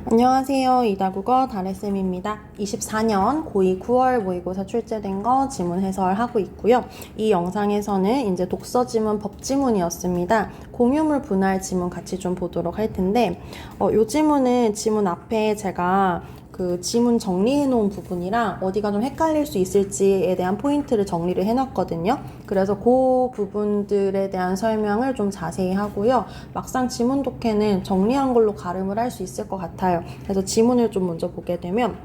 안녕하세요. 이다국어 다래쌤입니다. 24년 고2 9월 모의고사 출제된 거 지문 해설하고 있고요. 이 영상에서는 이제 독서 지문, 법 지문이었습니다. 공유물 분할 지문 같이 좀 보도록 할 텐데, 요 지문은 지문 앞에 제가 그 지문 정리해 놓은 부분이랑 어디가 좀 헷갈릴 수 있을지에 대한 포인트를 정리를 해 놨거든요. 그래서 그 부분들에 대한 설명을 좀 자세히 하고요. 막상 지문 독해는 정리한 걸로 가름을 할 수 있을 것 같아요. 그래서 지문을 좀 먼저 보게 되면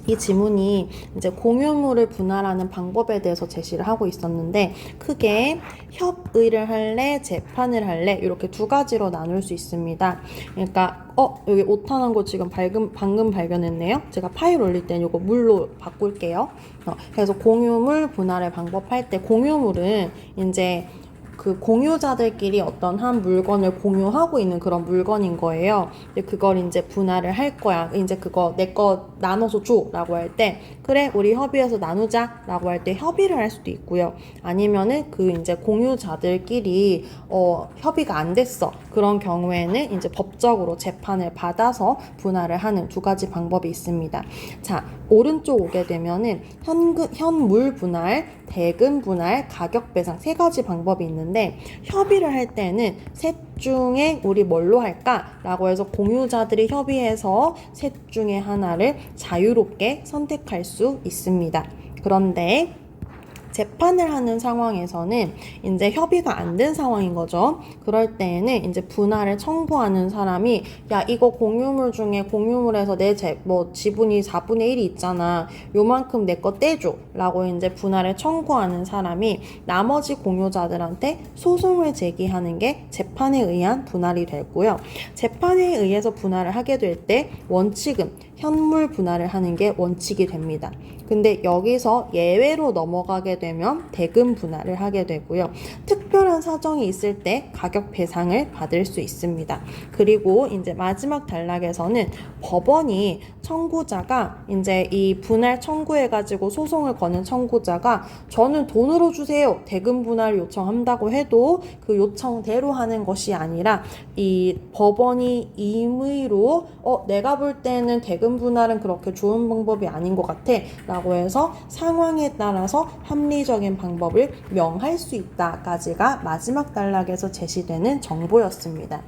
이 지문이 이제 공유물을 분할하는 방법에 대해서 제시를 하고 있었는데, 크게 협의를 할래, 재판을 할래, 이렇게 두 가지로 나눌 수 있습니다. 그러니까 여기 오타난 거 지금 방금 발견했네요. 제가 파일 올릴 땐 이거 물로 바꿀게요. 그래서 공유물 분할의 방법 할 때, 공유물은 이제 그 공유자들끼리 어떤 한 물건을 공유하고 있는 그런 물건인 거예요. 근데 그걸 이제 분할을 할 거야. 이제 그거 내 거 나눠서 줘 라고 할 때, 그래 우리 협의해서 나누자 라고 할 때 협의를 할 수도 있고요. 아니면은 그 이제 공유자들끼리 협의가 안 됐어. 그런 경우에는 이제 법적으로 재판을 받아서 분할을 하는 두 가지 방법이 있습니다. 자, 오른쪽 오게 되면은 현물 분할, 대금 분할, 가격 배상 세 가지 방법이 있는데, 협의를 할 때는 셋 중에 우리 뭘로 할까? 라고 해서 공유자들이 협의해서 셋 중에 하나를 자유롭게 선택할 수 있습니다. 그런데 재판을 하는 상황에서는 이제 협의가 안 된 상황인 거죠. 그럴 때에는 이제 분할을 청구하는 사람이, 야 이거 공유물 중에 공유물에서 내 지분이 4분의 1이 있잖아. 요만큼 내 거 떼줘 라고 이제 분할을 청구하는 사람이 나머지 공유자들한테 소송을 제기하는 게 재판에 의한 분할이 되고요. 재판에 의해서 분할을 하게 될 때 원칙은 현물 분할을 하는 게 원칙이 됩니다. 근데 여기서 예외로 넘어가게 되면 대금 분할을 하게 되고요. 특별한 사정이 있을 때 가격 배상을 받을 수 있습니다. 그리고 이제 마지막 단락에서는 법원이 청구자가 이제 이 분할 청구해가지고 소송을 거는 청구자가 저는 돈으로 주세요. 대금 분할 요청한다고 해도 그 요청대로 하는 것이 아니라 이 법원이 임의로 내가 볼 때는 대금 분할은 그렇게 좋은 방법이 아닌 것 같아 라고 해서 상황에 따라서 합리적인 방법을 명할 수 있다까지가 마지막 단락에서 제시되는 정보였습니다.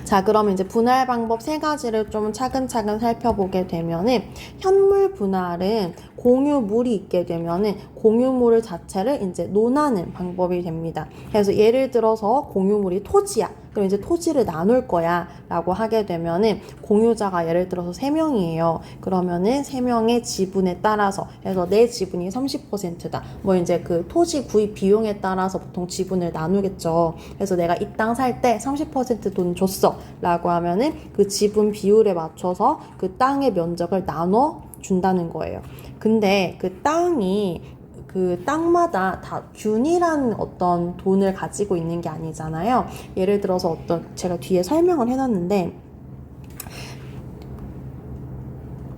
자, 그럼 이제 분할 방법 세 가지를 좀 차근차근 살펴보게 되면은, 현물 분할은 공유물이 있게 되면은 공유물 자체를 이제 논하는 방법이 됩니다. 그래서 예를 들어서 공유물이 토지야. 그럼 이제 토지를 나눌 거야 라고 하게 되면은 공유자가 예를 들어서 3명이에요. 그러면은 3명의 지분에 따라서, 그래서 내 지분이 30%다. 뭐 이제 그 토지 구입 비용에 따라서 보통 지분을 나누겠죠. 그래서 내가 이 땅 살 때 30% 돈 줬어 라고 하면은 그 지분 비율에 맞춰서 그 땅의 면적을 나눠 준다는 거예요. 근데 그 땅이 그 땅마다 다 균일한 어떤 돈을 가지고 있는 게 아니잖아요. 예를 들어서 제가 뒤에 설명을 해놨는데,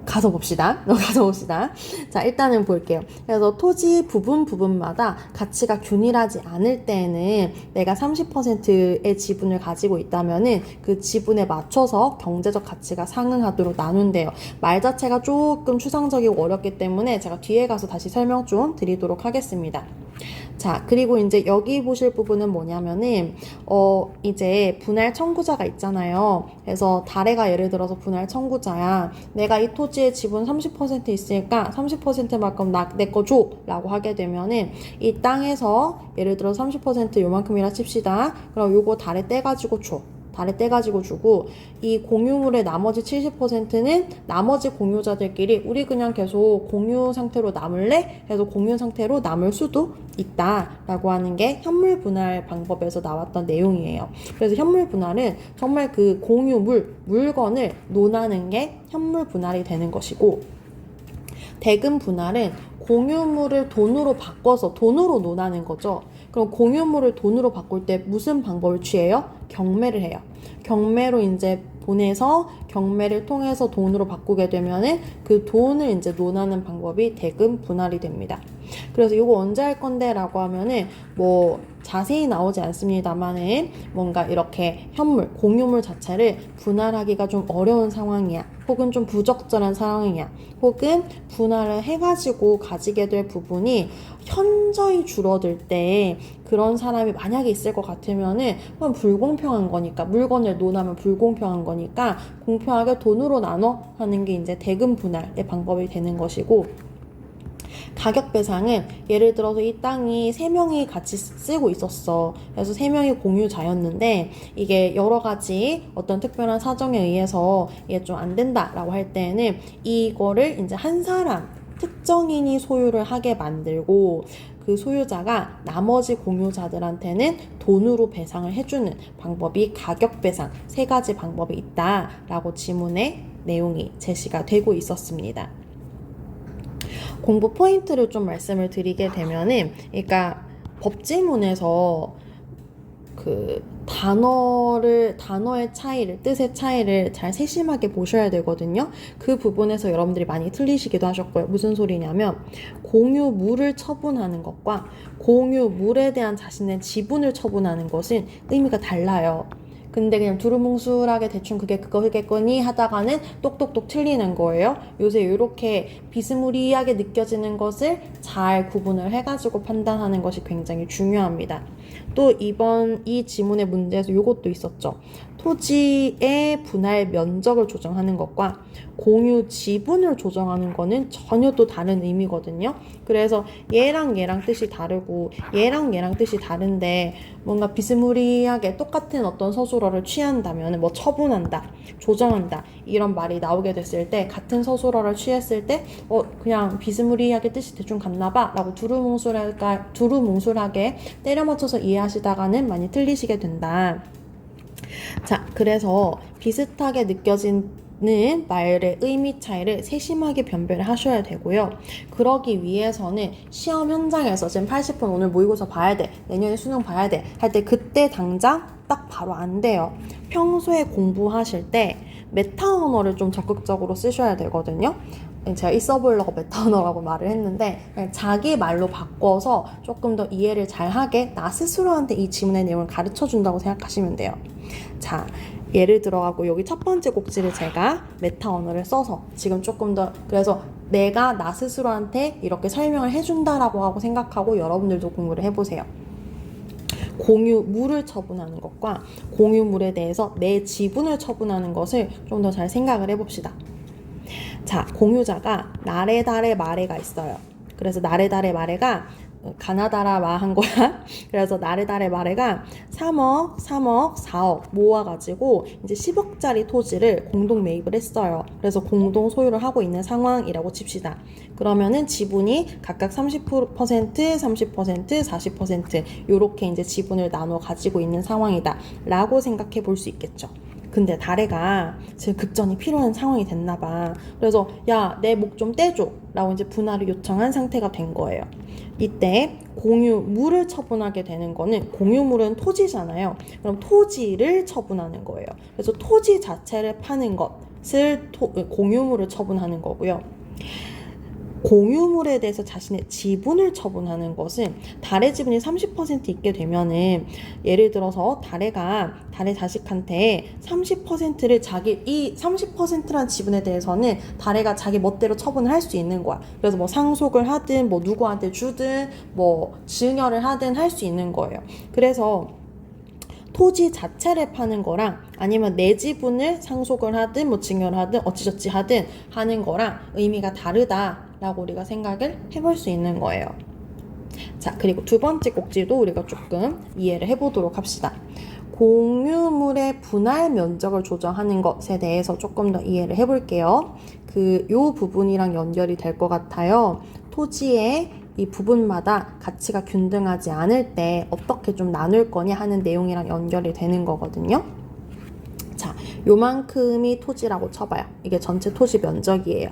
가서 봅시다. 자, 일단은 볼게요. 그래서 토지 부분마다 가치가 균일하지 않을 때에는 내가 30%의 지분을 가지고 있다면은 그 지분에 맞춰서 경제적 가치가 상응하도록 나눈대요. 말 자체가 조금 추상적이고 어렵기 때문에 제가 뒤에 가서 다시 설명 좀 드리도록 하겠습니다. 자, 그리고 이제 여기 보실 부분은 뭐냐면은 이제 분할 청구자가 있잖아요. 그래서 다래가 예를 들어서 분할 청구자야. 내가 이 토지의 지분 30% 있으니까 30%만큼 내 거 줘 라고 하게 되면은 이 땅에서 예를 들어 30% 요만큼이라 칩시다. 그럼 요거 다래 떼가지고 줘. 다래 떼가지고 주고, 이 공유물의 나머지 70%는 나머지 공유자들끼리 우리 그냥 계속 공유 상태로 남을래? 해서 공유 상태로 남을 수도 있다 라고 하는 게 현물 분할 방법에서 나왔던 내용이에요. 그래서 현물 분할은 정말 그 물건을 논하는 게 현물 분할이 되는 것이고, 대금 분할은 공유물을 돈으로 바꿔서 돈으로 논하는 거죠. 그럼 공유물을 돈으로 바꿀 때 무슨 방법을 취해요? 경매를 해요. 경매로 이제 보내서 경매를 통해서 돈으로 바꾸게 되면은 그 돈을 이제 논하는 방법이 대금 분할이 됩니다. 그래서 이거 언제 할 건데 라고 하면은 뭐 자세히 나오지 않습니다만은 뭔가 이렇게 현물, 공유물 자체를 분할하기가 좀 어려운 상황이야. 혹은 좀 부적절한 상황이야. 혹은 분할을 해가지고 가지게 될 부분이 현저히 줄어들 때 그런 사람이 만약에 있을 것 같으면은 그건 불공평한 거니까, 물건을 논하면 불공평한 거니까 공평하게 돈으로 나눠 하는 게 이제 대금 분할의 방법이 되는 것이고, 가격 배상은 예를 들어서 이 땅이 3명이 같이 쓰고 있었어. 그래서 3명이 공유자였는데 이게 여러 가지 어떤 특별한 사정에 의해서 이게 좀 안 된다라고 할 때는 이거를 이제 한 사람 특정인이 소유를 하게 만들고 그 소유자가 나머지 공유자들한테는 돈으로 배상을 해주는 방법이 가격 배상 3가지 방법이 있다라고 지문의 내용이 제시가 되고 있었습니다. 공부 포인트를 좀 말씀을 드리게 되면은, 그러니까 법지문에서 그 단어의 차이를, 뜻의 차이를 잘 세심하게 보셔야 되거든요. 그 부분에서 여러분들이 많이 틀리시기도 하셨고요. 무슨 소리냐면, 공유물을 처분하는 것과 공유물에 대한 자신의 지분을 처분하는 것은 의미가 달라요. 근데 그냥 두루뭉술하게 대충 그게 그거겠거니 하다가는 똑똑똑 틀리는 거예요. 요새 이렇게 비스무리하게 느껴지는 것을 잘 구분을 해가지고 판단하는 것이 굉장히 중요합니다. 또 이번 이 지문의 문제에서 이것도 있었죠. 토지의 분할 면적을 조정하는 것과 공유 지분을 조정하는 거는 전혀 또 다른 의미거든요. 그래서 얘랑 뜻이 다르고 얘랑 뜻이 다른데 뭔가 비스무리하게 똑같은 어떤 서술어를 취한다면 뭐 처분한다, 조정한다 이런 말이 나오게 됐을 때, 같은 서술어를 취했을 때 그냥 비스무리하게 뜻이 대충 같나 봐 라고 두루뭉술하게 때려 맞춰서 이해하시다가는 많이 틀리시게 된다. 자, 그래서 비슷하게 느껴지는 말의 의미 차이를 세심하게 변별을 하셔야 되고요. 그러기 위해서는 시험 현장에서 지금 80분 오늘 모의고사 봐야 돼, 내년에 수능 봐야 돼 할 때 그때 당장 딱 바로 안 돼요. 평소에 공부하실 때 메타 언어를 좀 적극적으로 쓰셔야 되거든요. 제가 이 써보려고 메타 언어라고 말을 했는데 자기 말로 바꿔서 조금 더 이해를 잘하게 나 스스로한테 이 지문의 내용을 가르쳐 준다고 생각하시면 돼요. 자, 예를 들어가고 여기 첫 번째 꼭지를 제가 메타 언어를 써서 지금 조금 더, 그래서 내가 나 스스로한테 이렇게 설명을 해준다라고 하고 생각하고 여러분들도 공부를 해보세요. 공유물을 처분하는 것과 공유물에 대해서 내 지분을 처분하는 것을 좀 더 잘 생각을 해봅시다. 자, 공유자가 나레다레 마레가 있어요. 그래서 나레다레 마레가 가나다라 마한 거야. 그래서 나레다레 마레가 3억, 4억 모아가지고 이제 10억짜리 토지를 공동 매입을 했어요. 그래서 공동 소유를 하고 있는 상황이라고 칩시다. 그러면은 지분이 각각 30%, 30%, 40% 요렇게 이제 지분을 나눠 가지고 있는 상황이다 라고 생각해 볼 수 있겠죠. 근데 다레가 지금 급전이 필요한 상황이 됐나 봐. 그래서 야, 내 목 좀 떼줘 라고 이제 분할을 요청한 상태가 된 거예요. 이때 공유물을 처분하게 되는 거는, 공유물은 토지잖아요. 그럼 토지를 처분하는 거예요. 그래서 토지 자체를 파는 것을 공유물을 처분하는 거고요. 공유물에 대해서 자신의 지분을 처분하는 것은, 달의 지분이 30% 있게 되면은 예를 들어서 달의 자식한테 30%를 이 30%란 지분에 대해서는 달의가 자기 멋대로 처분을 할 수 있는 거야. 그래서 뭐 상속을 하든 뭐 누구한테 주든 뭐 증여를 하든 할 수 있는 거예요. 그래서 토지 자체를 파는 거랑 아니면 내 지분을 상속을 하든 뭐 증여를 하든 어찌저찌 하든 하는 거랑 의미가 다르다라고 우리가 생각을 해볼 수 있는 거예요. 자, 그리고 두 번째 꼭지도 우리가 조금 이해를 해보도록 합시다. 공유물의 분할 면적을 조정하는 것에 대해서 조금 더 이해를 해볼게요. 요 부분이랑 연결이 될 것 같아요. 토지의 이 부분마다 가치가 균등하지 않을 때 어떻게 좀 나눌 거냐 하는 내용이랑 연결이 되는 거거든요. 자, 요만큼이 토지라고 쳐봐요. 이게 전체 토지 면적이에요.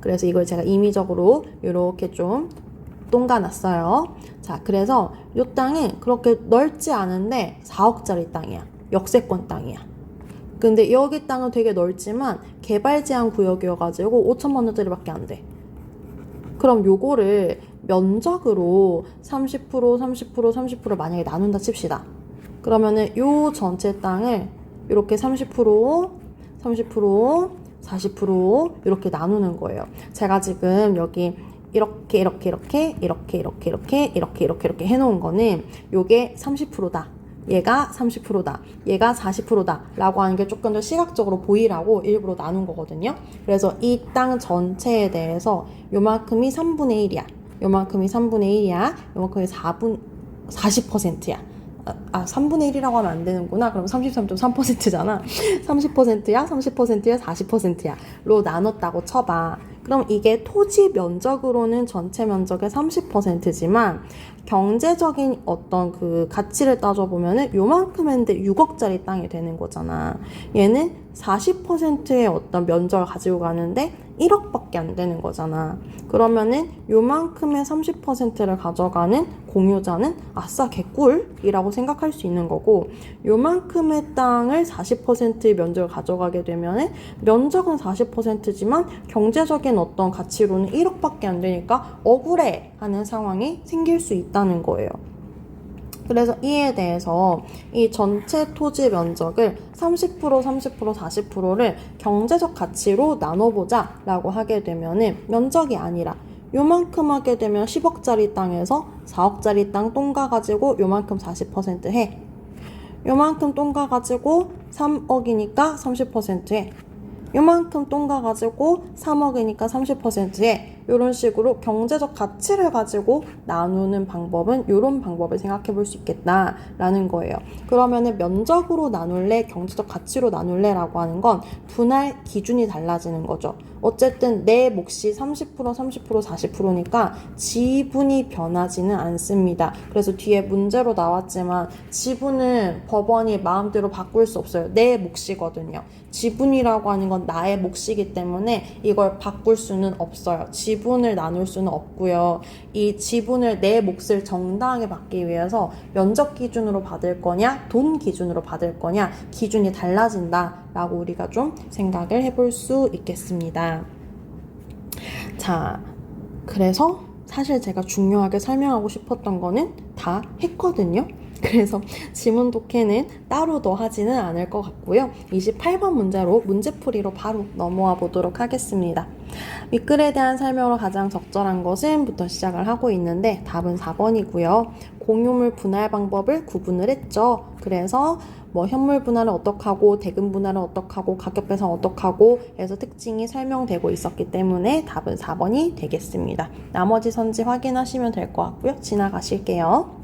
그래서 이걸 제가 임의적으로 이렇게 좀 동가놨어요. 자, 그래서 이 땅은 그렇게 넓지 않은데 4억짜리 땅이야. 역세권 땅이야. 근데 여기 땅은 되게 넓지만 개발 제한 구역이어가지고 5천만 원짜리밖에 안 돼. 그럼 요거를 면적으로 30%, 30%, 30% 만약에 나눈다 칩시다. 그러면은 요 전체 땅을 이렇게 30%, 30%, 40% 이렇게 나누는 거예요. 제가 지금 여기 이렇게 해놓은 거는 요게 30%다. 얘가 30%다. 얘가 40%다. 라고 하는 게 조금 더 시각적으로 보이라고 일부러 나눈 거거든요. 그래서 이 땅 전체에 대해서 요만큼이 3분의 1이야. 요만큼이 3분의 1이야. 요만큼이 40%야. 3분의 1이라고 하면 안 되는구나. 그럼 33.3%잖아. 30%야, 30%야, 40%야. 로 나눴다고 쳐봐. 그럼 이게 토지 면적으로는 전체 면적의 30%지만 경제적인 어떤 그 가치를 따져보면은 요만큼 했는데 6억짜리 땅이 되는 거잖아. 얘는 40%의 어떤 면적을 가지고 가는데 1억밖에 안 되는 거잖아. 그러면은 요만큼의 30%를 가져가는 공유자는 아싸 개꿀이라고 생각할 수 있는 거고, 요만큼의 땅을 40%의 면적을 가져가게 되면은 면적은 40%지만 경제적인 어떤 가치로는 1억밖에 안 되니까 억울해 하는 상황이 생길 수 있다는 거예요. 그래서 이에 대해서 이 전체 토지 면적을 30%, 30%, 40%를 경제적 가치로 나눠보자 라고 하게 되면은 면적이 아니라 요만큼 하게 되면 10억짜리 땅에서 4억짜리 땅 똥 가가지고 요만큼 40% 해. 요만큼 똥 가가지고 3억이니까 30% 해. 요만큼 똥 가가지고 3억이니까 30%에 이런 식으로 경제적 가치를 가지고 나누는 방법은 이런 방법을 생각해 볼 수 있겠다라는 거예요. 그러면은 면적으로 나눌래, 경제적 가치로 나눌래라고 하는 건 분할 기준이 달라지는 거죠. 어쨌든 내 몫이 30%, 30%, 40%니까 지분이 변하지는 않습니다. 그래서 뒤에 문제로 나왔지만 지분은 법원이 마음대로 바꿀 수 없어요. 내 몫이거든요. 지분이라고 하는 건 나의 몫이기 때문에 이걸 바꿀 수는 없어요. 지분을 나눌 수는 없고요. 이 지분을 내 몫을 정당하게 받기 위해서 면적 기준으로 받을 거냐, 돈 기준으로 받을 거냐, 기준이 달라진다라고 우리가 좀 생각을 해볼 수 있겠습니다. 자, 그래서 사실 제가 중요하게 설명하고 싶었던 거는 다 했거든요. 그래서 지문 독해는 따로 더 하지는 않을 것 같고요. 28번 문제로 문제풀이로 바로 넘어와 보도록 하겠습니다. 윗글에 대한 설명으로 가장 적절한 것은 부터 시작을 하고 있는데 답은 4번이고요. 공유물 분할 방법을 구분을 했죠. 그래서 뭐 현물 분할은 어떡하고 대금 분할은 어떡하고 가격 배상 어떡하고 해서 특징이 설명되고 있었기 때문에 답은 4번이 되겠습니다. 나머지 선지 확인하시면 될 것 같고요. 지나가실게요.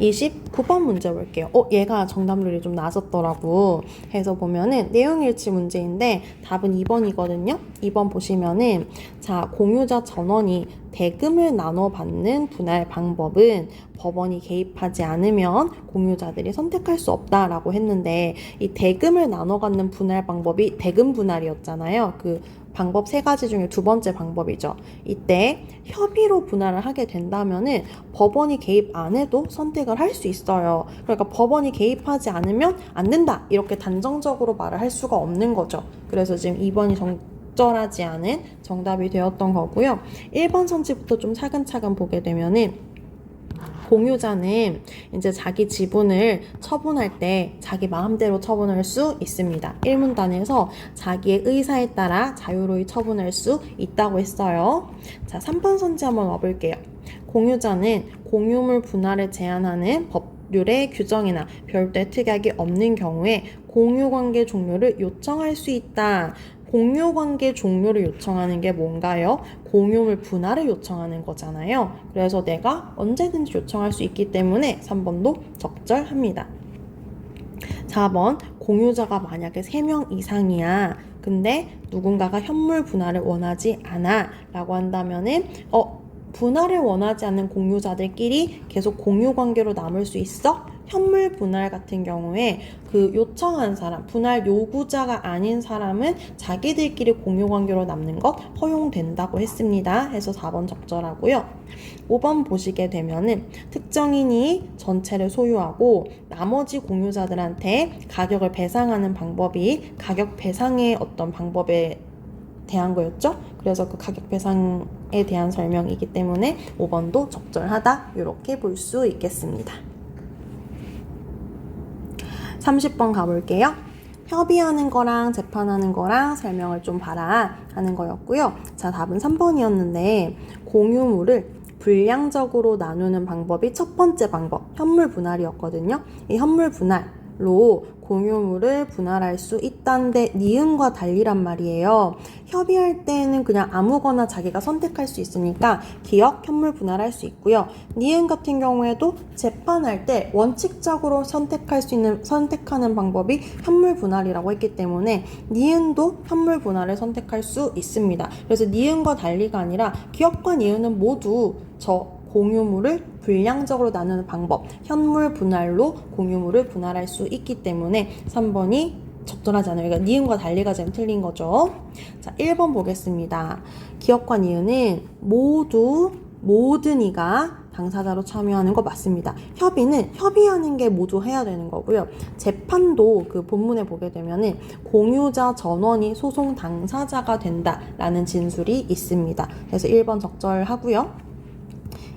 29번 문제 볼게요. 얘가 정답률이 좀 낮았더라고. 해서 보면은 내용일치 문제인데 답은 2번이거든요. 2번 보시면은 자, 공유자 전원이 대금을 나눠 받는 분할 방법은 법원이 개입하지 않으면 공유자들이 선택할 수 없다라고 했는데 이 대금을 나눠 갖는 분할 방법이 대금 분할이었잖아요. 그 방법 3가지 중에 두 번째 방법이죠. 이때 협의로 분할을 하게 된다면은 법원이 개입 안 해도 선택을 할 수 있어요. 그러니까 법원이 개입하지 않으면 안 된다. 이렇게 단정적으로 말을 할 수가 없는 거죠. 그래서 지금 2번이 적절하지 않은 정답이 되었던 거고요. 1번 선지부터 좀 차근차근 보게 되면은 공유자는 이제 자기 지분을 처분할 때 자기 마음대로 처분할 수 있습니다. 1문단에서 자기의 의사에 따라 자유로이 처분할 수 있다고 했어요. 자, 3번 선지 한번 와볼게요. 공유자는 공유물 분할을 제한하는 법률의 규정이나 별도의 특약이 없는 경우에 공유관계 종료를 요청할 수 있다. 공유관계 종료를 요청하는 게 뭔가요? 공유물 분할을 요청하는 거잖아요. 그래서 내가 언제든지 요청할 수 있기 때문에 3번도 적절합니다. 4번, 공유자가 만약에 3명 이상이야. 근데 누군가가 현물 분할을 원하지 않아 라고 한다면은 분할을 원하지 않는 공유자들끼리 계속 공유관계로 남을 수 있어? 현물 분할 같은 경우에 그 요청한 사람, 분할 요구자가 아닌 사람은 자기들끼리 공유관계로 남는 것 허용된다고 했습니다. 해서 4번 적절하고요. 5번 보시게 되면은 특정인이 전체를 소유하고 나머지 공유자들한테 가격을 배상하는 방법이 가격 배상의 어떤 방법에 대한 거였죠. 그래서 그 가격 배상 행위에 대한 설명이기 때문에 5번도 적절하다 이렇게 볼 수 있겠습니다. 30번 가볼게요. 협의하는 거랑 재판하는 거랑 설명을 좀 봐라 하는 거였고요. 자, 답은 3번이었는데 공유물을 불량적으로 나누는 방법이 첫 번째 방법, 현물 분할이었거든요. 이 현물 분할로 공유물을 분할할 수 있다는데 니은과 달리란 말이에요. 협의할 때는 그냥 아무거나 자기가 선택할 수 있으니까 기억, 현물 분할할 수 있고요. 니은 같은 경우에도 재판할 때 원칙적으로 선택하는 방법이 현물 분할이라고 했기 때문에 니은도 현물 분할을 선택할 수 있습니다. 그래서 니은과 달리가 아니라 기억과 니은은 모두 공유물을 불량적으로 나누는 방법, 현물 분할로 공유물을 분할할 수 있기 때문에 3번이 적절하지 않아요. 그러니까 니은과 달리가 지금 틀린 거죠. 자, 1번 보겠습니다. 기억과 니은은 모든 이가 당사자로 참여하는 거 맞습니다. 협의는 협의하는 게 모두 해야 되는 거고요. 재판도 그 본문에 보게 되면은 공유자 전원이 소송 당사자가 된다라는 진술이 있습니다. 그래서 1번 적절하고요.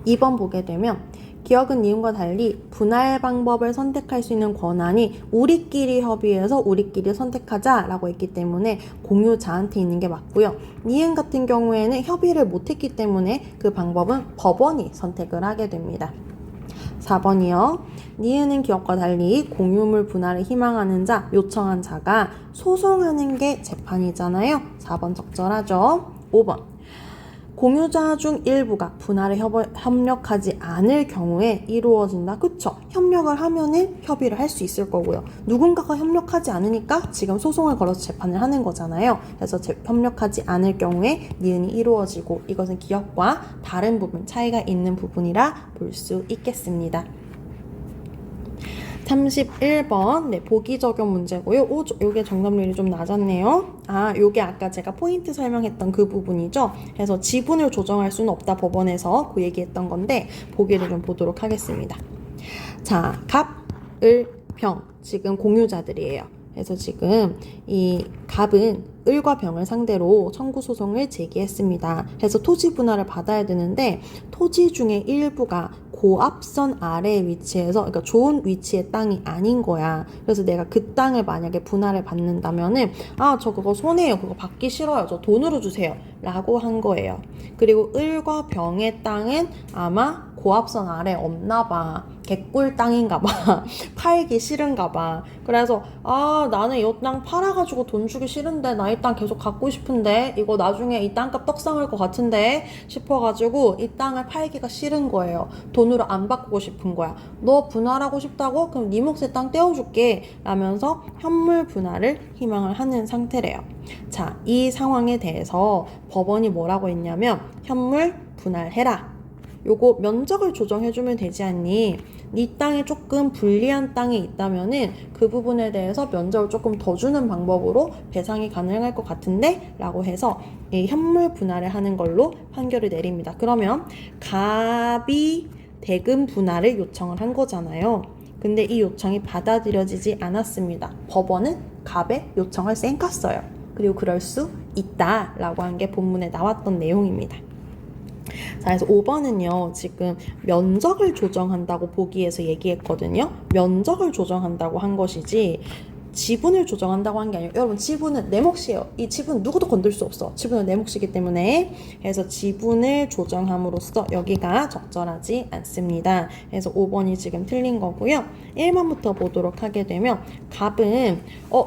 2번 보게 되면 기억은 니은과 달리 분할 방법을 선택할 수 있는 권한이 우리끼리 협의해서 우리끼리 선택하자라고 했기 때문에 공유자한테 있는 게 맞고요. 니은 같은 경우에는 협의를 못했기 때문에 그 방법은 법원이 선택을 하게 됩니다. 4번이요. 니은은 기억과 달리 공유물 분할을 희망하는 자, 요청한 자가 소송하는 게 재판이잖아요. 4번 적절하죠. 5번. 공유자 중 일부가 분할에 협력하지 않을 경우에 이루어진다. 그쵸? 협력을 하면은 협의를 할 수 있을 거고요. 누군가가 협력하지 않으니까 지금 소송을 걸어서 재판을 하는 거잖아요. 그래서 협력하지 않을 경우에 니은이 이루어지고 이것은 기억과 다른 부분, 차이가 있는 부분이라 볼 수 있겠습니다. 31번 보기 적용 문제고요. 요게 정답률이 좀 낮았네요. 요게 아까 제가 포인트 설명했던 그 부분이죠. 그래서 지분을 조정할 수는 없다 법원에서 그 얘기했던 건데 보기를 좀 보도록 하겠습니다. 자, 갑, 을, 병 지금 공유자들이에요. 그래서 지금 이 갑은 을과 병을 상대로 청구 소송을 제기했습니다. 그래서 토지 분할을 받아야 되는데 토지 중에 일부가 고압선 아래에 위치해서 그러니까 좋은 위치의 땅이 아닌 거야. 그래서 내가 그 땅을 만약에 분할을 받는다면은 저 그거 손해예요. 그거 받기 싫어요. 저 돈으로 주세요. 라고 한 거예요. 그리고 을과 병의 땅은 아마 고압선 아래 없나 봐. 개꿀 땅인가 봐. 팔기 싫은가 봐. 그래서 나는 이 땅 팔아가지고 돈 주기 싫은데 나 이 땅 계속 갖고 싶은데 이거 나중에 이 땅값 떡상할 것 같은데 싶어가지고 이 땅을 팔기가 싫은 거예요. 돈으로 안 바꾸고 싶은 거야. 너 분할하고 싶다고? 그럼 네 몫의 땅 떼어줄게 라면서 현물 분할을 희망을 하는 상태래요. 자, 이 상황에 대해서 법원이 뭐라고 했냐면 현물 분할해라. 요거 면적을 조정해주면 되지 않니? 네 땅에 조금 불리한 땅이 있다면은 그 부분에 대해서 면적을 조금 더 주는 방법으로 배상이 가능할 것 같은데? 라고 해서 이 현물 분할을 하는 걸로 판결을 내립니다. 그러면 갑이 대금 분할을 요청을 한 거잖아요. 근데 이 요청이 받아들여지지 않았습니다. 법원은 갑의 요청을 쌩깠어요. 그리고 그럴 수 있다라고 한 게 본문에 나왔던 내용입니다. 자, 그래서 5번은요, 지금 면적을 조정한다고 보기에서 얘기했거든요. 면적을 조정한다고 한 것이지, 지분을 조정한다고 한 게 아니에요. 여러분, 지분은 내 몫이에요. 이 지분 누구도 건들 수 없어. 지분은 내 몫이기 때문에. 그래서 지분을 조정함으로써 여기가 적절하지 않습니다. 그래서 5번이 지금 틀린 거고요. 1번부터 보도록 하게 되면 갑은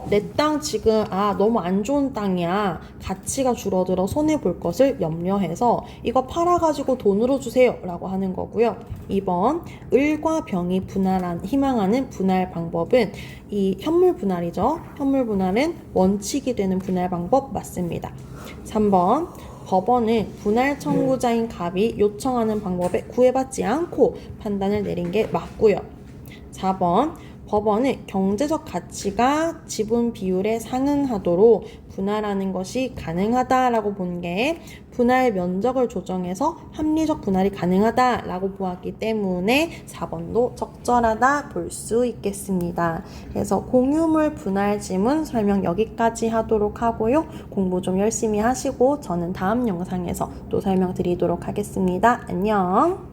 내 땅 지금 너무 안 좋은 땅이야. 가치가 줄어들어 손해볼 것을 염려해서 이거 팔아가지고 돈으로 주세요 라고 하는 거고요. 2번 을과 병이 희망하는 분할 방법은 이 현물 분할이죠. 현물 분할은 원칙이 되는 분할 방법 맞습니다. 3번 법원은 분할 청구자인 갑이 요청하는 방법에 구애받지 않고 판단을 내린 게 맞고요. 4번 법원은 경제적 가치가 지분 비율에 상응하도록 분할하는 것이 가능하다라고 본 게 분할 면적을 조정해서 합리적 분할이 가능하다라고 보았기 때문에 4번도 적절하다 볼 수 있겠습니다. 그래서 공유물 분할 지문 설명 여기까지 하도록 하고요. 공부 좀 열심히 하시고 저는 다음 영상에서 또 설명드리도록 하겠습니다. 안녕.